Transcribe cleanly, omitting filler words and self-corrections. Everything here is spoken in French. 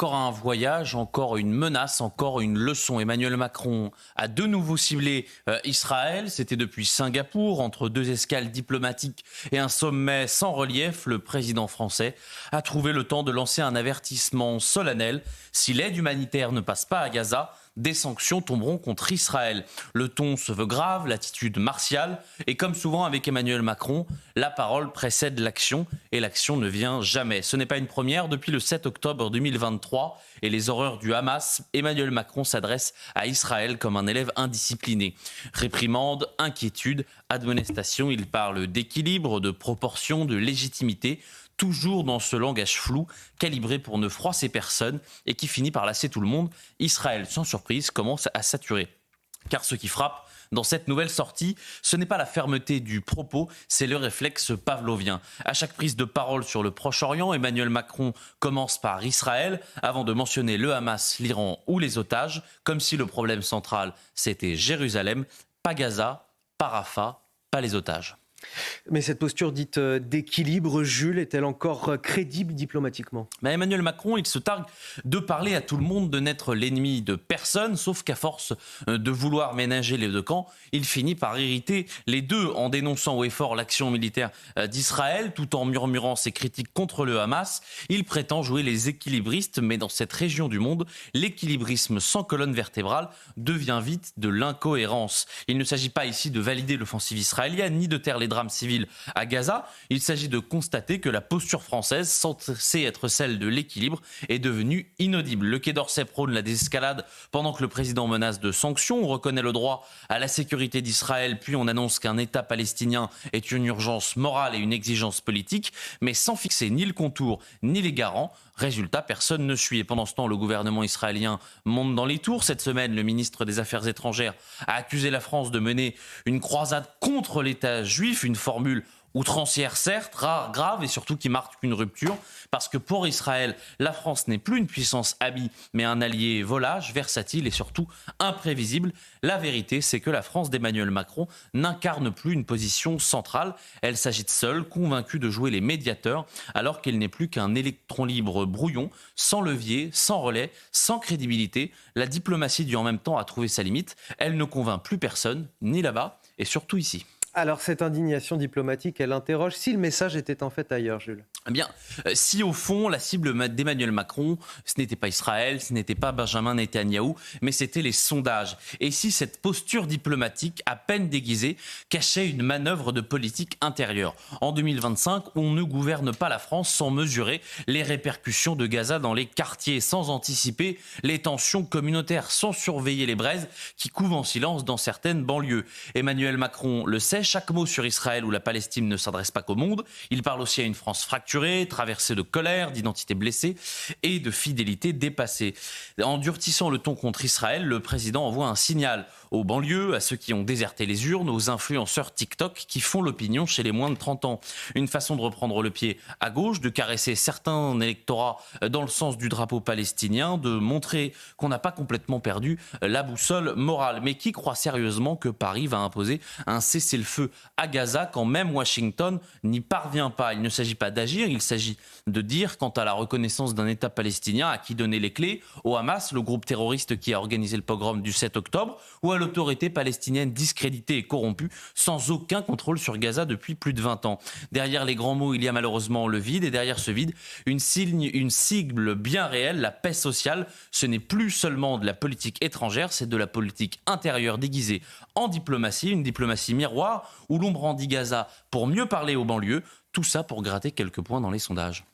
encore un voyage, encore une menace, encore une leçon. Emmanuel Macron a de nouveau ciblé Israël. C'était depuis Singapour, entre deux escales diplomatiques et un sommet sans relief. Le président français a trouvé le temps de lancer un avertissement solennel. Si l'aide humanitaire ne passe pas à Gaza, des sanctions tomberont contre Israël. Le ton se veut grave, l'attitude martiale. Et comme souvent avec Emmanuel Macron, la parole précède l'action et l'action ne vient jamais. Ce n'est pas une première. Depuis le 7 octobre 2023 et les horreurs du Hamas, Emmanuel Macron s'adresse à Israël comme un élève indiscipliné. Réprimande, inquiétude, admonestation, il parle d'équilibre, de proportion, de légitimité, toujours dans ce langage flou, calibré pour ne froisser personne et qui finit par lasser tout le monde. Israël, sans surprise, commence à saturer. Car ce qui frappe dans cette nouvelle sortie, ce n'est pas la fermeté du propos, c'est le réflexe pavlovien. À chaque prise de parole sur le Proche-Orient, Emmanuel Macron commence par Israël, avant de mentionner le Hamas, l'Iran ou les otages, comme si le problème central, c'était Jérusalem, pas Gaza, pas Rafah, pas les otages. Mais cette posture dite d'équilibre, Jules, est-elle encore crédible diplomatiquement ? Emmanuel Macron, il se targue de parler à tout le monde, de n'être l'ennemi de personne, sauf qu'à force de vouloir ménager les deux camps, il finit par irriter les deux en dénonçant haut et fort l'action militaire d'Israël, tout en murmurant ses critiques contre le Hamas. Il prétend jouer les équilibristes, mais dans cette région du monde, l'équilibrisme sans colonne vertébrale devient vite de l'incohérence. Il ne s'agit pas ici de valider l'offensive israélienne, ni de taire les drames civils à Gaza. Il s'agit de constater que la posture française, censée être celle de l'équilibre, est devenue inaudible. Le Quai d'Orsay prône la désescalade pendant que le président menace de sanctions. On reconnaît le droit à la sécurité d'Israël, puis on annonce qu'un État palestinien est une urgence morale et une exigence politique, mais sans fixer ni le contour ni les garants. Résultat, personne ne suit. Et pendant ce temps, le gouvernement israélien monte dans les tours. Cette semaine, le ministre des Affaires étrangères a accusé la France de mener une croisade contre l'État juif, une formule outrancière certes, rare, grave et surtout qui marque une rupture, parce que pour Israël, la France n'est plus une puissance habile, mais un allié volage, versatile et surtout imprévisible. La vérité, c'est que la France d'Emmanuel Macron n'incarne plus une position centrale. Elle s'agite seule, convaincue de jouer les médiateurs, alors qu'elle n'est plus qu'un électron libre brouillon, sans levier, sans relais, sans crédibilité. La diplomatie du en même temps a trouvé sa limite. Elle ne convainc plus personne, ni là-bas, et surtout ici. Alors cette indignation diplomatique, elle interroge si le message était en fait ailleurs, Jules. Eh bien, si au fond, la cible d'Emmanuel Macron, ce n'était pas Israël, ce n'était pas Benjamin Netanyahou, mais c'était les sondages. Et si cette posture diplomatique, à peine déguisée, cachait une manœuvre de politique intérieure. En 2025, on ne gouverne pas la France sans mesurer les répercussions de Gaza dans les quartiers, sans anticiper les tensions communautaires, sans surveiller les braises qui couvent en silence dans certaines banlieues. Emmanuel Macron le sait, chaque mot sur Israël ou la Palestine ne s'adresse pas qu'au monde. Il parle aussi à une France fracturée, traversée de colère, d'identité blessée et de fidélité dépassée. En durcissant le ton contre Israël, le président envoie un signal aux banlieues, à ceux qui ont déserté les urnes, aux influenceurs TikTok qui font l'opinion chez les moins de 30 ans. Une façon de reprendre le pied à gauche, de caresser certains électorats dans le sens du drapeau palestinien, de montrer qu'on n'a pas complètement perdu la boussole morale. Mais qui croit sérieusement que Paris va imposer un cessez-le-feu à Gaza quand même Washington n'y parvient pas? Il ne s'agit pas d'agir, il s'agit de dire quant à la reconnaissance d'un État palestinien à qui donner les clés, au Hamas, le groupe terroriste qui a organisé le pogrom du 7 octobre, ou à l'autorité palestinienne discréditée et corrompue, sans aucun contrôle sur Gaza depuis plus de 20 ans. Derrière les grands mots, il y a malheureusement le vide, et derrière ce vide, une cible bien réelle, la paix sociale. Ce n'est plus seulement de la politique étrangère, c'est de la politique intérieure déguisée en diplomatie, une diplomatie miroir, où l'on brandit Gaza pour mieux parler aux banlieues, tout ça pour gratter quelques points dans les sondages.